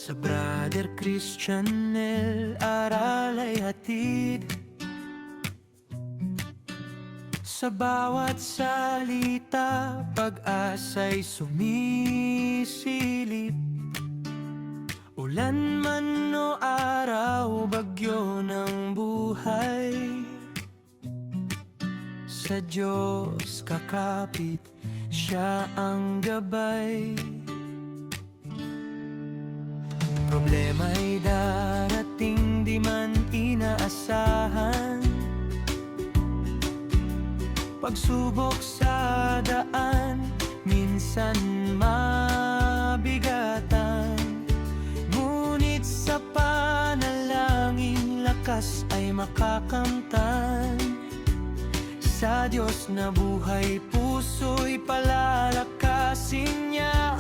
Sa Brother Christianel, aral ay hatid. Sa bawat salita, pag-asa'y sumisilip. Ulan man o araw, bagyo ng buhay, sa Diyos kakapit, siya ang gabay. Problema'y darating, di man inaasahan. Pagsubok sa daan, minsan mabigatan. Ngunit sa panalangin, lakas ay makakamtan. Sa Diyos na buhay, puso'y palalakasin niya.